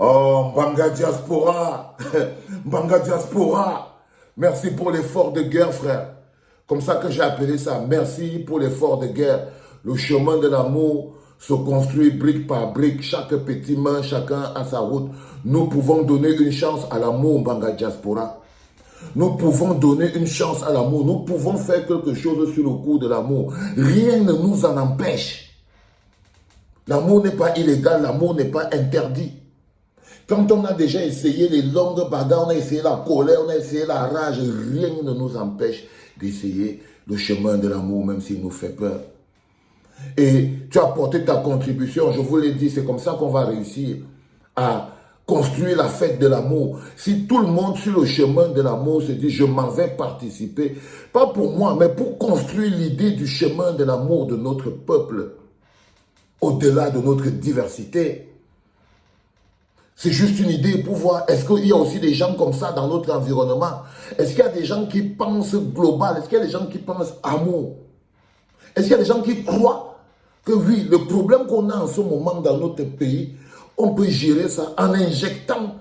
Oh, Mbanga Diaspora, Mbanga Diaspora, merci pour l'effort de guerre, frère. Comme ça que j'ai appelé ça. Merci pour l'effort de guerre. Le chemin de l'amour se construit brique par brique. Chaque petit main, chacun a sa route. Nous pouvons donner une chance à l'amour, Mbanga Diaspora. Nous pouvons donner une chance à l'amour. Nous pouvons faire quelque chose sur le cours de l'amour. Rien ne nous en empêche. L'amour n'est pas illégal, l'amour n'est pas interdit. Quand on a déjà essayé les longues bagarres, on a essayé la colère, on a essayé la rage, rien ne nous empêche d'essayer le chemin de l'amour, même s'il nous fait peur. Et tu as apporté ta contribution, je vous l'ai dit, c'est comme ça qu'on va réussir à construire la fête de l'amour. Si tout le monde sur le chemin de l'amour se dit, je m'en vais participer, pas pour moi, mais pour construire l'idée du chemin de l'amour de notre peuple, au-delà de notre diversité. C'est juste une idée pour voir, est-ce qu'il y a aussi des gens comme ça dans notre environnement? Est-ce qu'il y a des gens qui pensent global? Est-ce qu'il y a des gens qui pensent amour? Est-ce qu'il y a des gens qui croient que oui, le problème qu'on a en ce moment dans notre pays, on peut gérer ça en injectant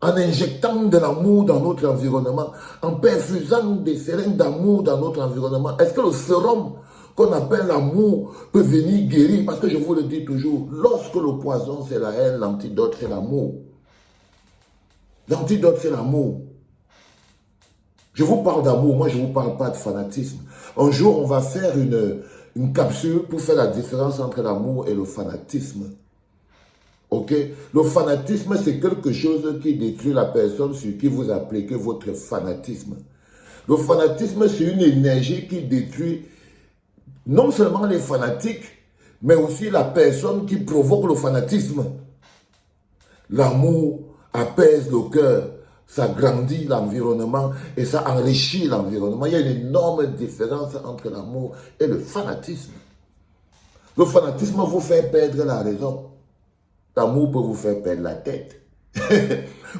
de l'amour dans notre environnement, en perfusant des seringues d'amour dans notre environnement? Est-ce que le sérum qu'on appelle l'amour peut venir guérir? Parce que je vous le dis toujours, lorsque le poison c'est la haine, l'antidote c'est l'amour. L'antidote c'est l'amour. Je vous parle d'amour, moi je ne vous parle pas de fanatisme. Un jour on va faire une capsule pour faire la différence entre l'amour et le fanatisme. Ok? Le fanatisme c'est quelque chose qui détruit la personne sur qui vous appliquez votre fanatisme. Le fanatisme c'est une énergie qui détruit non seulement les fanatiques, mais aussi la personne qui provoque le fanatisme. L'amour apaise le cœur, ça grandit l'environnement et ça enrichit l'environnement. Il y a une énorme différence entre l'amour et le fanatisme. Le fanatisme vous fait perdre la raison. L'amour peut vous faire perdre la tête.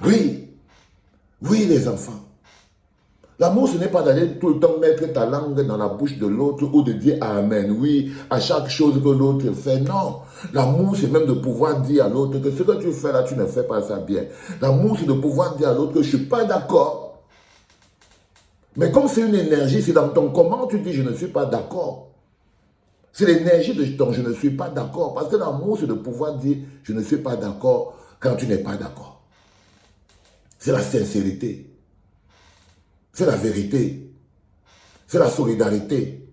Oui, oui les enfants. L'amour, ce n'est pas d'aller tout le temps mettre ta langue dans la bouche de l'autre ou de dire Amen, oui, à chaque chose que l'autre fait. Non. L'amour, c'est même de pouvoir dire à l'autre que ce que tu fais là, tu ne fais pas ça bien. L'amour, c'est de pouvoir dire à l'autre que je ne suis pas d'accord. Mais comme c'est une énergie, c'est dans ton comment tu dis je ne suis pas d'accord. C'est l'énergie de ton je ne suis pas d'accord. Parce que l'amour, c'est de pouvoir dire je ne suis pas d'accord quand tu n'es pas d'accord. C'est la sincérité. C'est la vérité, c'est la solidarité.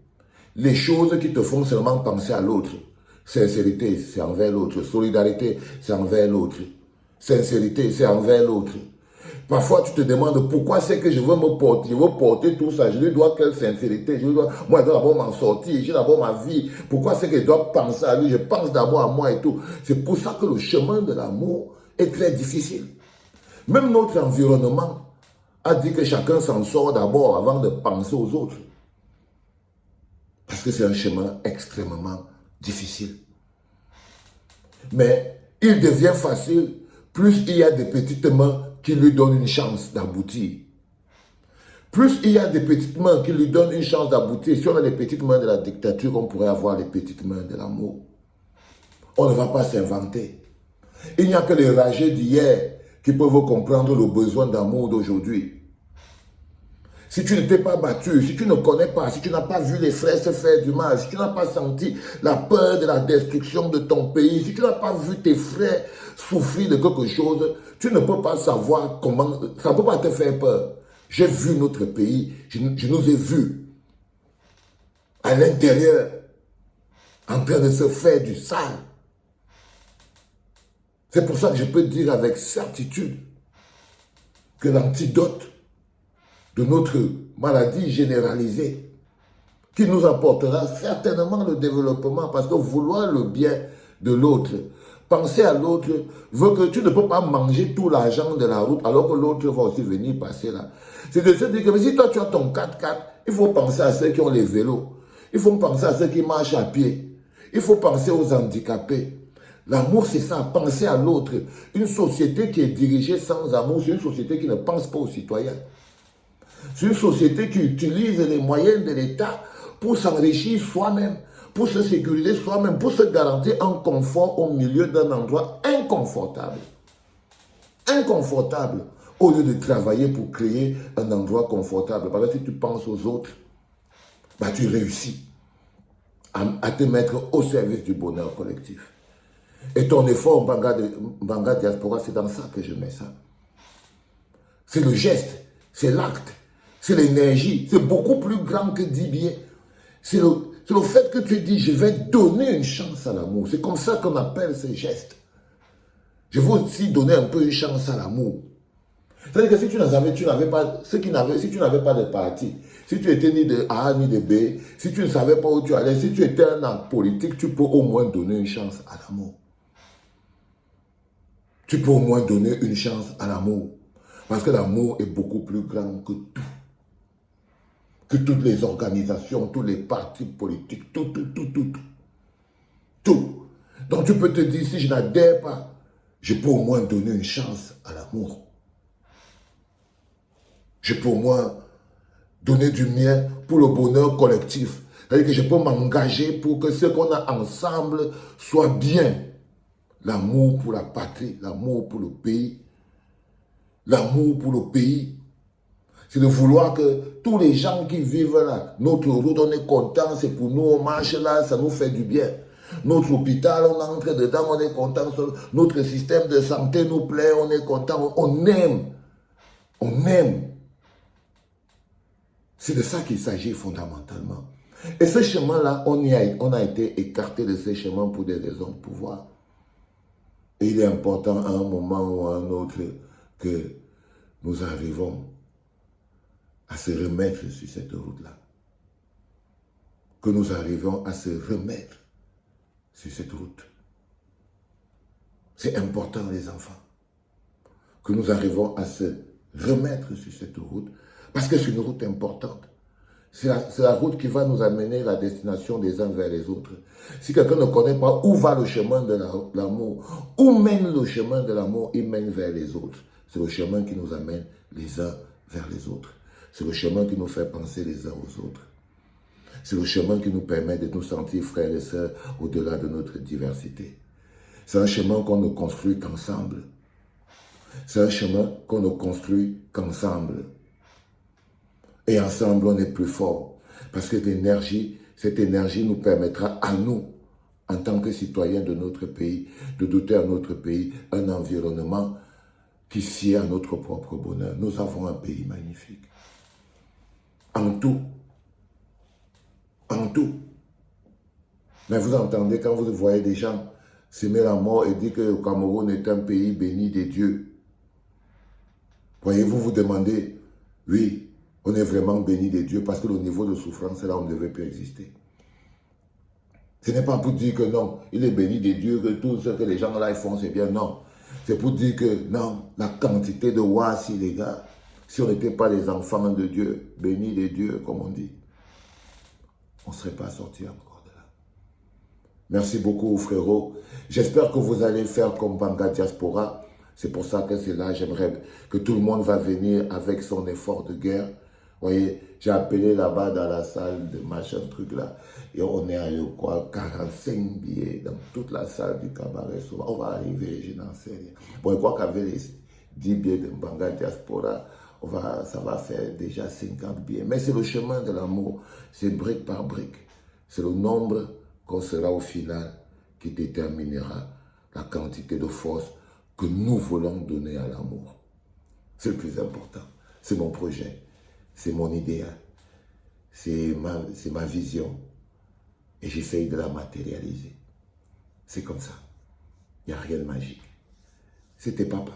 Les choses qui te font seulement penser à l'autre. Sincérité, c'est envers l'autre. Solidarité, c'est envers l'autre. Sincérité, c'est envers l'autre. Parfois, tu te demandes pourquoi c'est que je veux me porter. Je veux porter tout ça. Je lui dois quelle sincérité. Moi, je dois d'abord m'en sortir. J'ai d'abord ma vie. Pourquoi c'est que je dois penser à lui? Je pense d'abord à moi et tout. C'est pour ça que le chemin de l'amour est très difficile. Même notre environnement a dit que chacun s'en sort d'abord avant de penser aux autres. Parce que c'est un chemin extrêmement difficile. Mais il devient facile plus il y a des petites mains qui lui donnent une chance d'aboutir. Plus il y a des petites mains qui lui donnent une chance d'aboutir. Si on a les petites mains de la dictature, on pourrait avoir les petites mains de l'amour. On ne va pas s'inventer. Il n'y a que les rageux d'hier qui peuvent comprendre le besoin d'amour d'aujourd'hui. Si tu ne t'es pas battu, si tu ne connais pas, si tu n'as pas vu les frères se faire du mal, si tu n'as pas senti la peur de la destruction de ton pays, si tu n'as pas vu tes frères souffrir de quelque chose, tu ne peux pas savoir comment, ça ne peut pas te faire peur. J'ai vu notre pays, je nous ai vus à l'intérieur, en train de se faire du sale. C'est pour ça que je peux dire avec certitude que l'antidote de notre maladie généralisée, qui nous apportera certainement le développement, parce que vouloir le bien de l'autre, penser à l'autre, veut que tu ne peux pas manger tout l'argent de la route, alors que l'autre va aussi venir passer là. C'est de se dire que si toi tu as ton 4x4, il faut penser à ceux qui ont les vélos, il faut penser à ceux qui marchent à pied, il faut penser aux handicapés. L'amour, c'est ça, penser à l'autre. Une société qui est dirigée sans amour, c'est une société qui ne pense pas aux citoyens. C'est une société qui utilise les moyens de l'État pour s'enrichir soi-même, pour se sécuriser soi-même, pour se garantir un confort au milieu d'un endroit inconfortable. inconfortable au lieu de travailler pour créer un endroit confortable. Parce que si tu penses aux autres, bah, tu réussis à te mettre au service du bonheur collectif. Et ton effort Banga Diaspora, c'est dans ça que je mets ça. C'est le geste, c'est l'acte, c'est l'énergie, c'est beaucoup plus grand que 10 billets. C'est le fait que tu dis, je vais donner une chance à l'amour. C'est comme ça qu'on appelle ces gestes. Je veux aussi donner un peu une chance à l'amour. C'est-à-dire que si tu n'avais pas, si tu n'avais pas de parti, si tu étais ni de A ni de B, si tu ne savais pas où tu allais, si tu étais un homme politique, tu peux au moins donner une chance à l'amour. Tu peux au moins donner une chance à l'amour. Parce que l'amour est beaucoup plus grand que tout. Que toutes les organisations, tous les partis politiques, tout. Donc tu peux te dire, si je n'adhère pas, je peux au moins donner une chance à l'amour. Je peux au moins donner du mien pour le bonheur collectif. C'est-à-dire que je peux m'engager pour que ce qu'on a ensemble soit bien. L'amour pour la patrie, l'amour pour le pays. L'amour pour le pays. C'est de vouloir que tous les gens qui vivent là, notre route, on est content, c'est pour nous, on marche là, ça nous fait du bien. Notre hôpital, on entre dedans, on est content. Notre système de santé nous plaît, on est content, on aime. On aime. C'est de ça qu'il s'agit fondamentalement. Et ce chemin-là, on a été écarté de ce chemin pour des raisons de pouvoir. Et il est important à un moment ou à un autre que nous arrivons à se remettre sur cette route-là. Que nous arrivons à se remettre sur cette route. C'est important, les enfants. Que nous arrivons à se remettre sur cette route, parce que c'est une route importante. C'est la route qui va nous amener à la destination des uns vers les autres. Si quelqu'un ne connaît pas où va le chemin de l'amour, où mène le chemin de l'amour, il mène vers les autres. C'est le chemin qui nous amène les uns vers les autres. C'est le chemin qui nous fait penser les uns aux autres. C'est le chemin qui nous permet de nous sentir frères et sœurs au-delà de notre diversité. C'est un chemin qu'on ne construit qu'ensemble. C'est un chemin qu'on ne construit qu'ensemble. Et ensemble, on est plus fort. Parce que cette énergie nous permettra à nous, en tant que citoyens de notre pays, de doter à notre pays un environnement qui sied à notre propre bonheur. Nous avons un pays magnifique. En tout. En tout. Mais vous entendez, quand vous voyez des gens s'aimer la mort et dire que le Cameroun est un pays béni des dieux. Voyez-vous, vous demandez, oui, on est vraiment béni des dieux parce que le niveau de souffrance est là où on ne devait plus exister. Ce n'est pas pour dire que non, il est béni des dieux, que tout ce que les gens là font, c'est bien. Non. C'est pour dire que non, la quantité de wassi, les gars, si on n'était pas les enfants de Dieu, bénis des dieux, comme on dit, on ne serait pas sorti encore de là. Merci beaucoup, frérot. J'espère que vous allez faire comme Banga Diaspora. C'est pour ça que c'est là, j'aimerais que tout le monde va venir avec son effort de guerre. Vous voyez, j'ai appelé là-bas dans la salle de machin truc là. Et on est allé, quoi, 45 billets dans toute la salle du cabaret. On va arriver, je n'en sais rien. Bon, je crois qu'avec les 10 billets de Banga Diaspora, ça va faire déjà 50 billets. Mais c'est le chemin de l'amour. C'est brique par brique. C'est le nombre qu'on sera au final qui déterminera la quantité de force que nous voulons donner à l'amour. C'est le plus important. C'est mon projet. C'est mon idéal. C'est ma vision. Et j'essaye de la matérialiser. C'est comme ça. Il n'y a rien de magique. C'était papa.